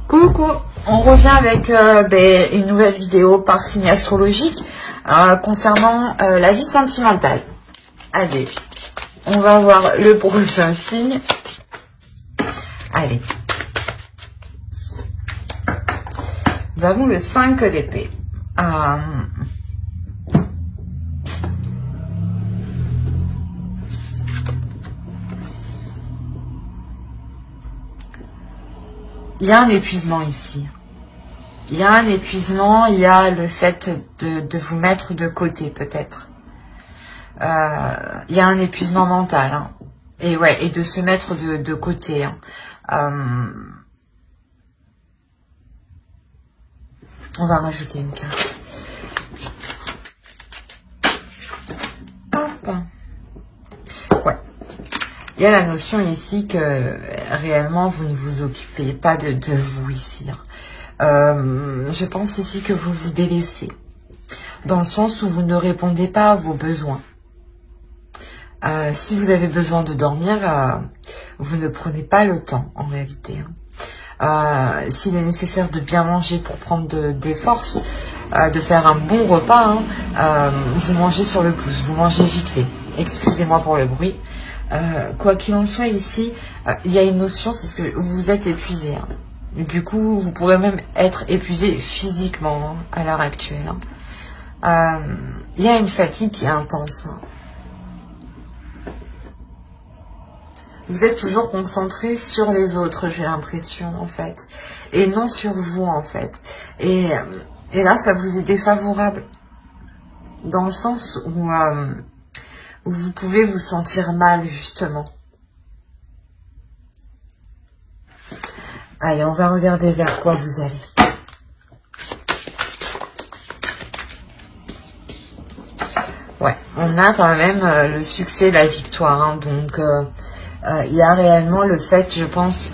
Coucou, on revient avec une nouvelle vidéo par signe astrologique concernant la vie sentimentale. Allez, on va voir le prochain signe. Allez. Nous avons le 5 d'épée. Il y a un épuisement ici. Il y a un épuisement, il y a le fait de vous mettre de côté peut-être. Il y a un épuisement mental. Hein. Et de se mettre de côté. Hein. On va rajouter une carte. Hop. Ouais. Il y a la notion ici que réellement vous ne vous occupez pas de vous ici. Je pense ici que vous vous délaissez. Dans le sens où vous ne répondez pas à vos besoins. Si vous avez besoin de dormir, vous ne prenez pas le temps en réalité. S'il est nécessaire de bien manger pour prendre des forces, de faire un bon repas, vous mangez sur le pouce, vous mangez vite fait. Excusez-moi pour le bruit. Quoi qu'il en soit ici, il y a une notion, c'est ce que vous êtes épuisé. Hein. Du coup, vous pourrez même être épuisé physiquement à l'heure actuelle. Il y a une fatigue qui est intense. Hein. Vous êtes toujours concentré sur les autres, j'ai l'impression, en fait. Et non sur vous, en fait. Et là, ça vous est défavorable. Dans le sens où vous pouvez vous sentir mal, justement. Allez, on va regarder vers quoi vous allez. Ouais, on a quand même le succès, la victoire. Hein, donc, il y a réellement le fait, je pense,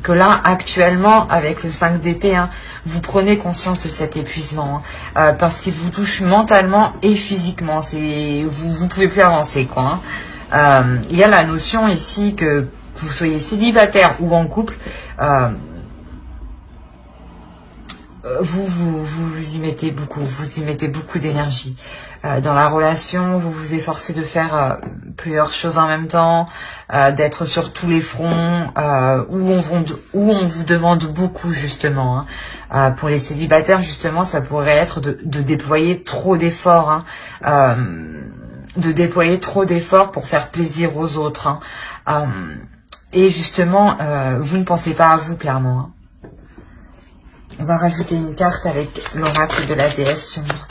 que là, actuellement, avec le 5 d'épée, hein, vous prenez conscience de cet épuisement. Hein, parce qu'il vous touche mentalement et physiquement. Vous pouvez plus avancer, quoi. Hein. Il y a la notion ici que vous soyez célibataire ou en couple, vous y mettez beaucoup d'énergie. Dans la relation, vous vous efforcez de faire plusieurs choses en même temps, d'être sur tous les fronts, où on vous demande beaucoup justement. Hein. Pour les célibataires, justement, ça pourrait être de déployer trop d'efforts, hein, de déployer trop d'efforts pour faire plaisir aux autres. Hein. Et justement, vous ne pensez pas à vous clairement. Hein. On va rajouter une carte avec l'oracle de la déesse sombre.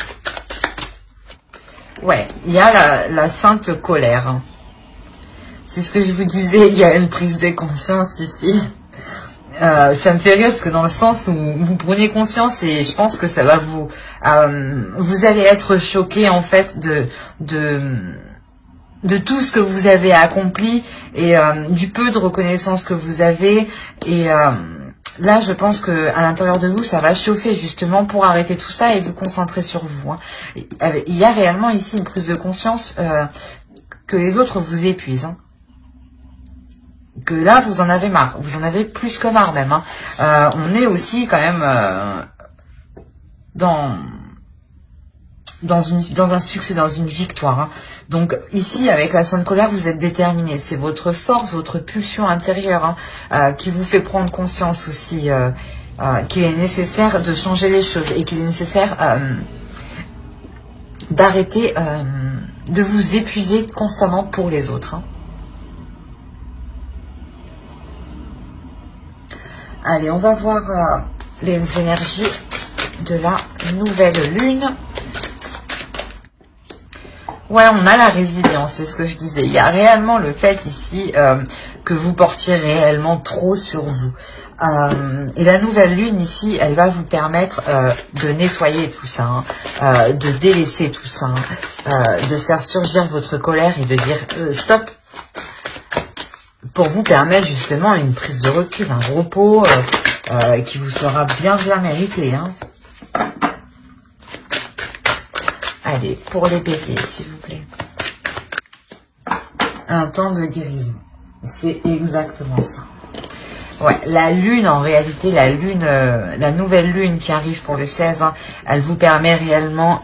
Ouais, il y a la sainte colère. C'est ce que je vous disais, il y a une prise de conscience ici. Ça me fait rire parce que dans le sens où vous prenez conscience et je pense que ça va vous allez être choqué en fait de tout ce que vous avez accompli et du peu de reconnaissance que vous avez et là, je pense que à l'intérieur de vous, ça va chauffer justement pour arrêter tout ça et vous concentrer sur vous. Hein. Il y a réellement ici une prise de conscience que les autres vous épuisent. Hein. Que là, vous en avez marre. Vous en avez plus que marre même. Hein. On est aussi quand même dans un succès, dans une victoire. Hein. Donc ici, avec la sainte colère, vous êtes déterminé. C'est votre force, votre pulsion intérieure qui vous fait prendre conscience aussi qu'il est nécessaire de changer les choses et qu'il est nécessaire d'arrêter de vous épuiser constamment pour les autres. Hein. Allez, on va voir les énergies de la nouvelle lune. Ouais, on a la résilience, c'est ce que je disais. Il y a réellement le fait ici que vous portiez réellement trop sur vous. Et la nouvelle lune ici, elle va vous permettre de nettoyer tout ça, hein, de délaisser tout ça, hein, de faire surgir votre colère et de dire stop, pour vous permettre justement une prise de recul, un repos qui vous sera bien mérité. Hein. Allez, pour les béliers, s'il vous plaît. Un temps de guérison. C'est exactement ça. Ouais, la lune, en réalité, la lune, la nouvelle lune qui arrive pour le 16, hein, elle vous permet réellement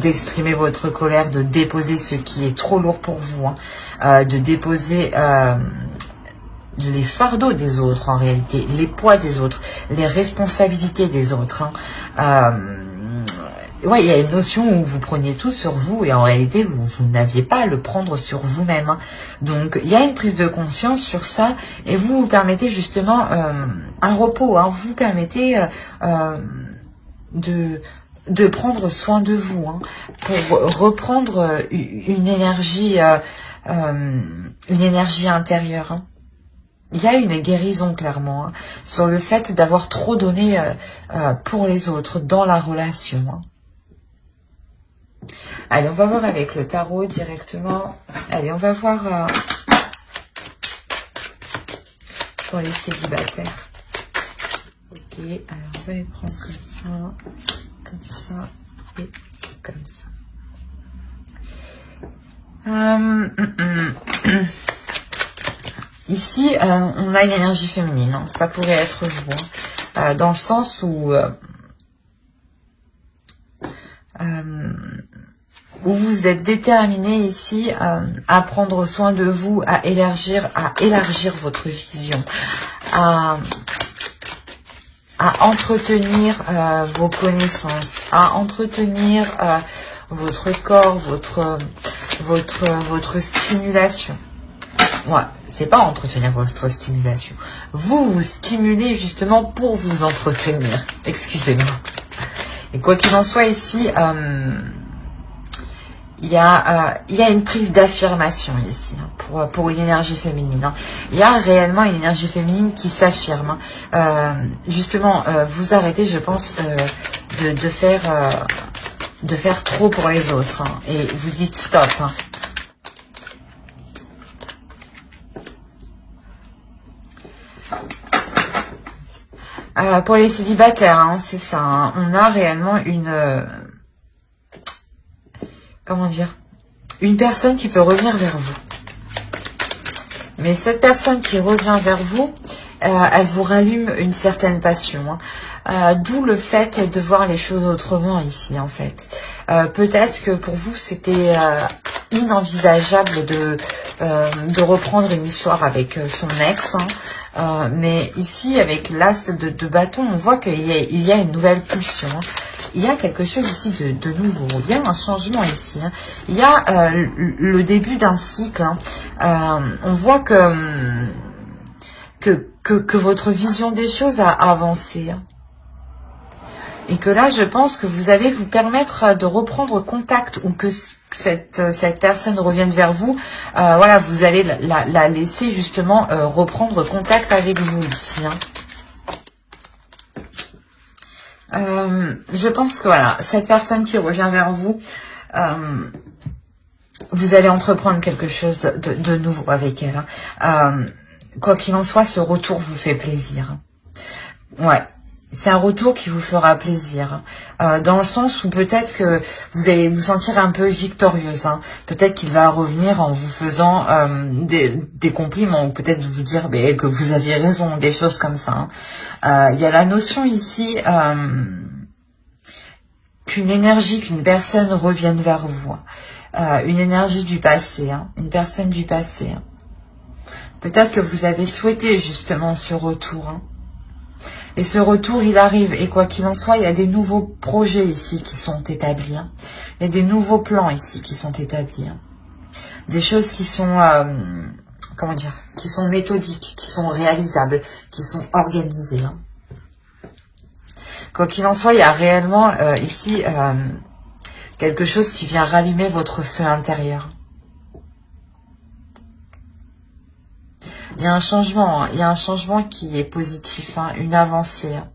d'exprimer votre colère, de déposer ce qui est trop lourd pour vous, hein, de déposer les fardeaux des autres, en réalité, les poids des autres, les responsabilités des autres. Hein. Ouais, il y a une notion où vous preniez tout sur vous et en réalité, vous n'aviez pas à le prendre sur vous-même. Hein. Donc, il y a une prise de conscience sur ça et vous vous permettez justement un repos. Hein. Vous permettez de prendre soin de vous hein, pour reprendre une énergie intérieure. Hein. Il y a une guérison clairement hein, sur le fait d'avoir trop donné pour les autres dans la relation. Hein. Allez, on va voir avec le tarot directement. Allez, on va voir pour les célibataires. Ok, alors on va les prendre comme ça et comme ça. Ici, on a une énergie féminine. Hein. Ça pourrait être vous. Hein. Dans le sens où vous êtes déterminé ici à prendre soin de vous, à élargir votre vision, à entretenir vos connaissances, à entretenir votre corps, votre stimulation. Ouais, c'est pas entretenir votre stimulation. Vous vous stimulez justement pour vous entretenir. Excusez-moi. Et quoi qu'il en soit ici, il y a une prise d'affirmation ici hein, pour une énergie féminine. Hein. Il y a réellement une énergie féminine qui s'affirme. Hein. Justement, vous arrêtez, je pense, de faire trop pour les autres. Hein, et vous dites stop. Hein. Pour les célibataires, hein, c'est ça. Hein, on a réellement une... comment dire, une personne qui peut revenir vers vous. Mais cette personne qui revient vers vous, elle vous rallume une certaine passion. Hein. D'où le fait de voir les choses autrement ici, en fait. Peut-être que pour vous, c'était inenvisageable de reprendre une histoire avec son ex. Hein. Mais ici, avec l'as de bâton, on voit qu'il y a une nouvelle pulsion. Hein. Il y a quelque chose ici de nouveau, il y a un changement ici, hein. Il y a le début d'un cycle, hein. On voit que votre vision des choses a avancé. Hein. Et que là, je pense que vous allez vous permettre de reprendre contact ou que cette personne revienne vers vous. Voilà, vous allez la laisser justement reprendre contact avec vous ici, hein. Je pense que voilà, cette personne qui revient vers vous, vous allez entreprendre quelque chose de nouveau avec elle. Hein. Quoi qu'il en soit, ce retour vous fait plaisir. Ouais, c'est un retour qui vous fera plaisir. Dans le sens où peut-être que vous allez vous sentir un peu victorieuse. Hein. Peut-être qu'il va revenir en vous faisant des compliments, ou peut-être vous dire que vous aviez raison, des choses comme ça. Hein. Il y a la notion ici qu'une personne revienne vers vous. Une énergie du passé, hein, une personne du passé. Hein. Peut-être que vous avez souhaité justement ce retour. Hein. Et ce retour, il arrive. Et quoi qu'il en soit, il y a des nouveaux projets ici qui sont établis. Hein. Il y a des nouveaux plans ici qui sont établis. Hein. Des choses qui sont, comment dire, qui sont méthodiques, qui sont réalisables, qui sont organisées. Hein. Quoi qu'il en soit, il y a réellement ici quelque chose qui vient rallumer votre feu intérieur. Il y a un changement, hein. Il y a un changement qui est positif, hein. Une avancée. Hein.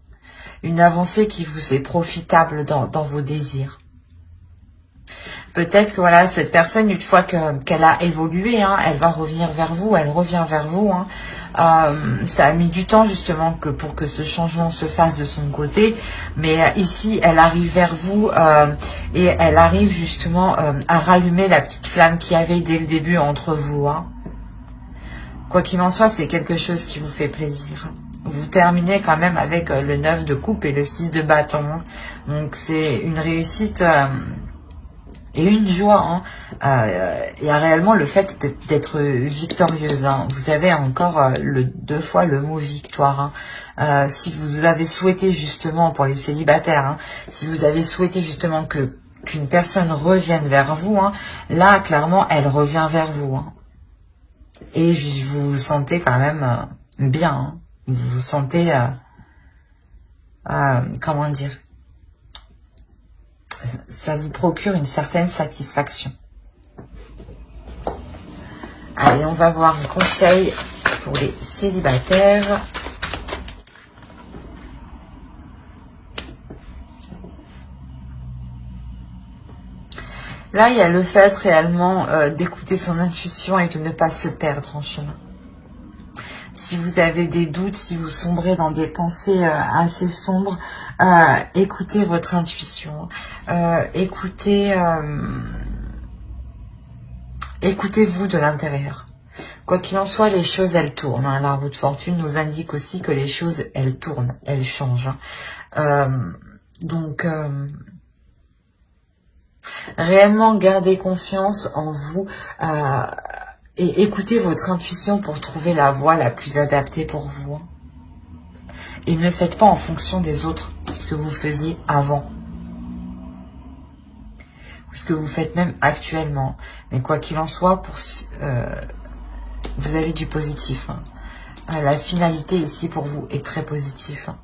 Une avancée qui vous est profitable dans vos désirs. Peut-être que voilà, cette personne, une fois qu'elle a évolué, hein, elle va revenir vers vous, elle revient vers vous. Hein. Ça a mis du temps justement pour que ce changement se fasse de son côté. Mais ici, elle arrive vers vous et elle arrive justement à rallumer la petite flamme qu'il y avait dès le début entre vous. Hein. Quoi qu'il en soit, c'est quelque chose qui vous fait plaisir. Vous terminez quand même avec le 9 de coupe et le 6 de bâton. Donc c'est une réussite et une joie. Il y a réellement le fait d'être victorieuse. Vous avez encore deux fois le mot victoire. Si vous avez souhaité justement, pour les célibataires, si vous avez souhaité justement qu'une personne revienne vers vous, là clairement elle revient vers vous. Et vous vous sentez quand même bien. Vous vous sentez, comment dire, ça vous procure une certaine satisfaction. Allez, on va voir un conseil pour les célibataires. Là, il y a le fait réellement d'écouter son intuition et de ne pas se perdre en chemin. Si vous avez des doutes, si vous sombrez dans des pensées assez sombres, écoutez votre intuition. Écoutez-vous de l'intérieur. Quoi qu'il en soit, les choses, elles tournent. L'arbre de fortune nous indique aussi que les choses, elles tournent, elles changent. Donc, réellement, gardez confiance en vous. Et écoutez votre intuition pour trouver la voie la plus adaptée pour vous. Et ne faites pas en fonction des autres ce que vous faisiez avant. Ou ce que vous faites même actuellement. Mais quoi qu'il en soit, vous avez du positif. La finalité ici pour vous est très positive.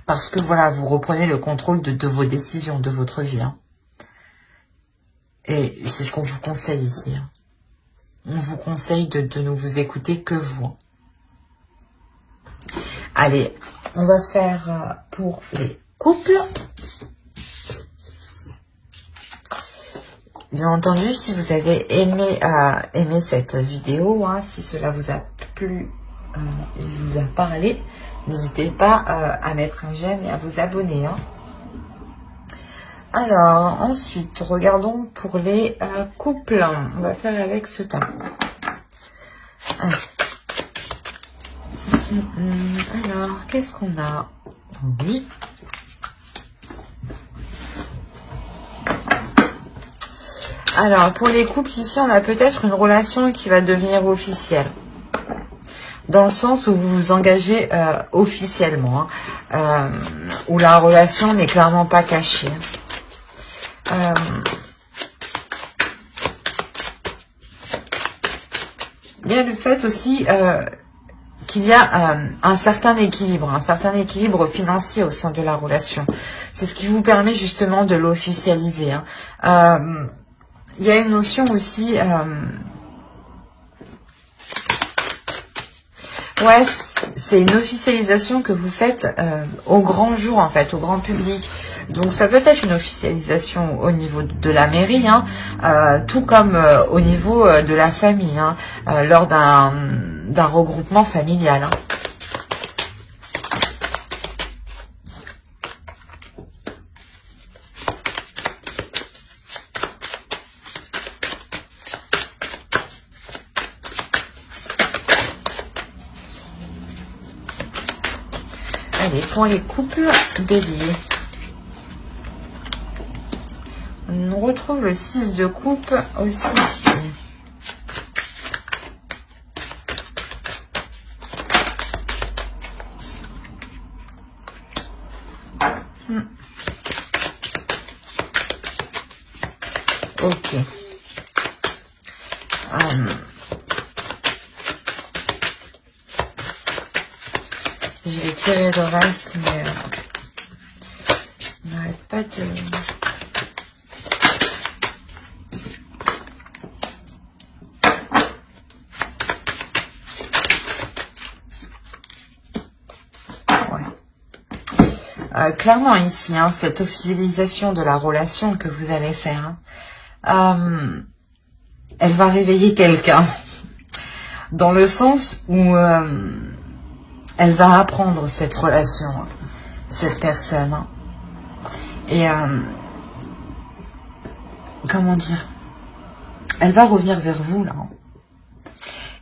Parce que voilà, vous reprenez le contrôle de vos décisions, de votre vie. Et c'est ce qu'on vous conseille ici. On vous conseille de ne vous écouter que vous. Allez, on va faire pour les couples. Bien entendu, si vous avez aimé cette vidéo, si cela vous a plu, il vous a parlé, n'hésitez pas à mettre un j'aime et à vous abonner. Alors, ensuite, regardons pour les couples. On va faire avec ce tas. Alors, qu'est-ce qu'on a? Oui. Alors, pour les couples, ici, on a peut-être une relation qui va devenir officielle. Dans le sens où vous vous engagez officiellement. Où la relation n'est clairement pas cachée. Il y a le fait aussi qu'il y a un certain équilibre financier au sein de la relation. C'est ce qui vous permet justement de l'officialiser. Il y a une notion aussi... ouais, c'est une officialisation que vous faites au grand jour, en fait, au grand public. Donc, ça peut être une officialisation au niveau de la mairie, tout comme au niveau de la famille, lors d'un regroupement familial. Allez, pour les couples béliers. On retrouve le 6 de coupe aussi ici. Ok. Je vais tirer le reste, mais on n'arrête pas de... Clairement ici, cette officialisation de la relation que vous allez faire, elle va réveiller quelqu'un. Dans le sens où elle va apprendre cette relation, cette personne. Et comment dire, elle va revenir vers vous là.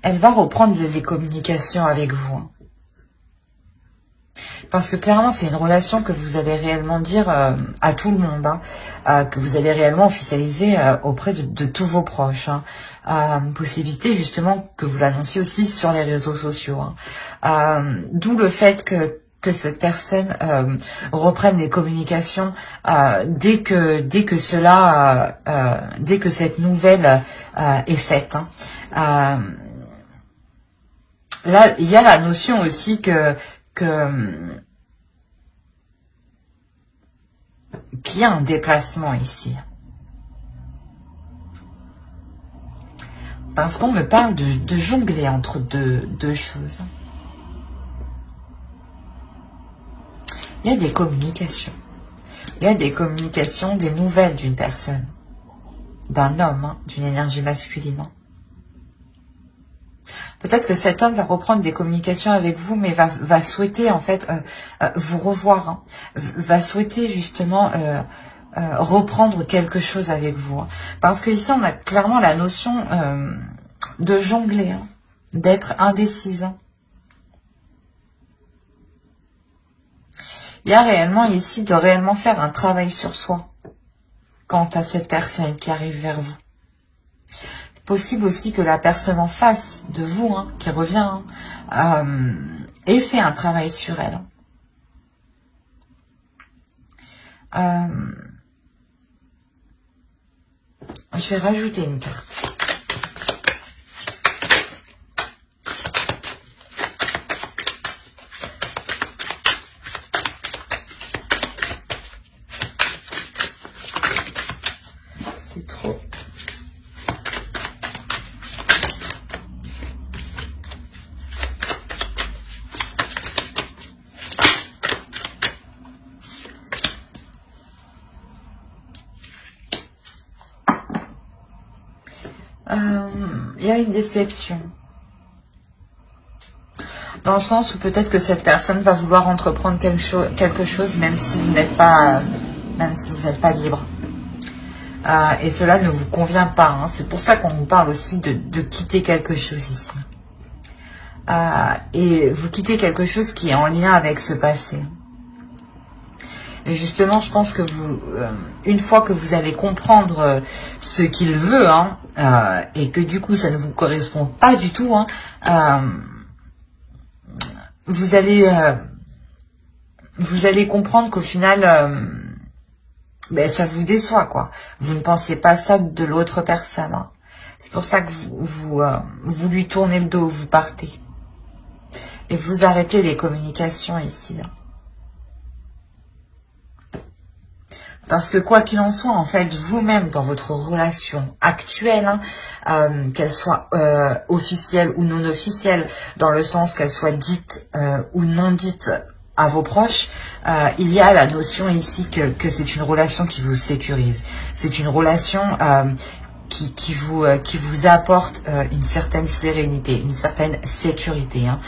Elle va reprendre les communications avec vous. Parce que clairement, c'est une relation que vous allez réellement dire à tout le monde, hein, que vous allez réellement officialiser auprès de tous vos proches. Hein. Possibilité justement que vous l'annonciez aussi sur les réseaux sociaux. Hein. D'où le fait que cette personne reprenne les communications dès que cette nouvelle est faite. Hein. Là, il y a la notion aussi qu'il y a un déplacement ici. Parce qu'on me parle de jongler entre deux choses. Il y a des communications. Il y a des communications, des nouvelles d'une personne, d'un homme, hein, d'une énergie masculine. Peut-être que cet homme va reprendre des communications avec vous, mais va souhaiter en fait vous revoir, hein, va souhaiter justement reprendre quelque chose avec vous. Hein. Parce que ici on a clairement la notion de jongler, hein, d'être indécise. Hein. Il y a réellement ici de réellement faire un travail sur soi quant à cette personne qui arrive vers vous. Possible aussi que la personne en face de vous, hein, qui revient, hein, ait fait un travail sur elle. Je vais rajouter une carte. C'est trop. Il y a une déception. Dans le sens où peut-être que cette personne va vouloir entreprendre quelque chose même si vous n'êtes pas, libre. Et cela ne vous convient pas. Hein. C'est pour ça qu'on vous parle aussi de quitter quelque chose ici. Et vous quittez quelque chose qui est en lien avec ce passé. Et justement, je pense que vous, une fois que vous allez comprendre ce qu'il veut, hein, et que du coup ça ne vous correspond pas du tout, hein, vous allez comprendre qu'au final, ça vous déçoit, quoi. Vous ne pensez pas ça de l'autre personne. Hein. C'est pour ça que vous lui tournez le dos, vous partez. Et vous arrêtez les communications ici. Là. Parce que quoi qu'il en soit, en fait, vous-même, dans votre relation actuelle, hein, qu'elle soit officielle ou non officielle, dans le sens qu'elle soit dite ou non dite à vos proches, il y a la notion ici que c'est une relation qui vous sécurise. C'est une relation qui vous apporte une certaine sérénité, une certaine sécurité. Hein.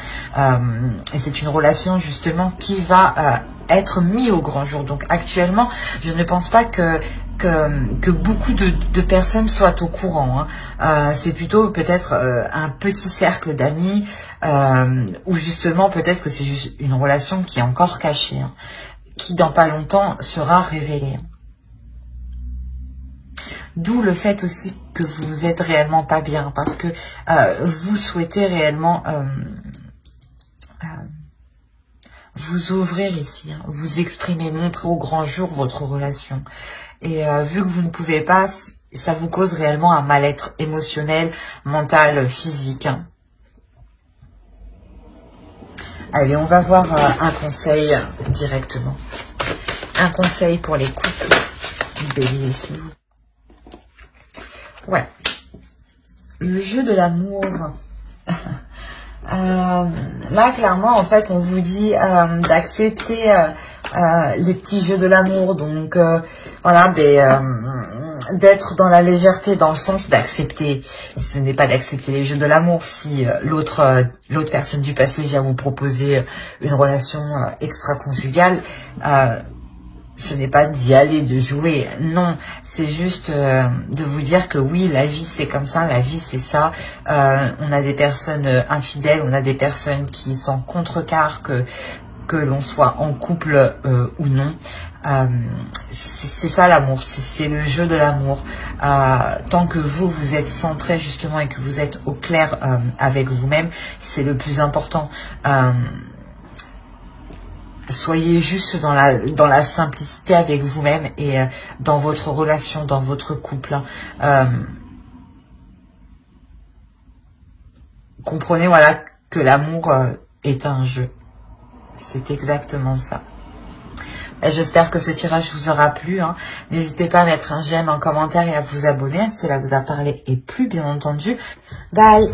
Et c'est une relation justement qui va être mise au grand jour. Donc actuellement, je ne pense pas que beaucoup de personnes soient au courant. Hein. C'est plutôt peut-être un petit cercle d'amis ou justement peut-être que c'est juste une relation qui est encore cachée, hein, qui dans pas longtemps sera révélée. D'où le fait aussi que vous êtes réellement pas bien, parce que vous souhaitez réellement vous ouvrir ici, hein, vous exprimer, montrer au grand jour votre relation. Et vu que vous ne pouvez pas, ça vous cause réellement un mal-être émotionnel, mental, physique. Hein. Allez, on va voir un conseil directement. Un conseil pour les couples. Bélier, s'il vous plaît. Ouais, le jeu de l'amour. Là, clairement, en fait, on vous dit d'accepter les petits jeux de l'amour. Donc, voilà, d'être dans la légèreté, dans le sens d'accepter. Ce n'est pas d'accepter les jeux de l'amour si l'autre personne du passé vient vous proposer une relation extra-conjugale. Ce n'est pas d'y aller, de jouer, non, c'est juste de vous dire que oui, la vie c'est comme ça, la vie c'est ça, on a des personnes infidèles, on a des personnes qui s'en contrecarrent, que l'on soit en couple ou non. C'est ça l'amour, c'est le jeu de l'amour. Tant que vous êtes centré justement et que vous êtes au clair avec vous-même, c'est le plus important. Soyez juste dans la simplicité avec vous-même et dans votre relation, dans votre couple. Comprenez, voilà, que l'amour est un jeu. C'est exactement ça. J'espère que ce tirage vous aura plu. N'hésitez pas à mettre un j'aime, un commentaire et à vous abonner si cela vous a parlé et plu, bien entendu. Bye!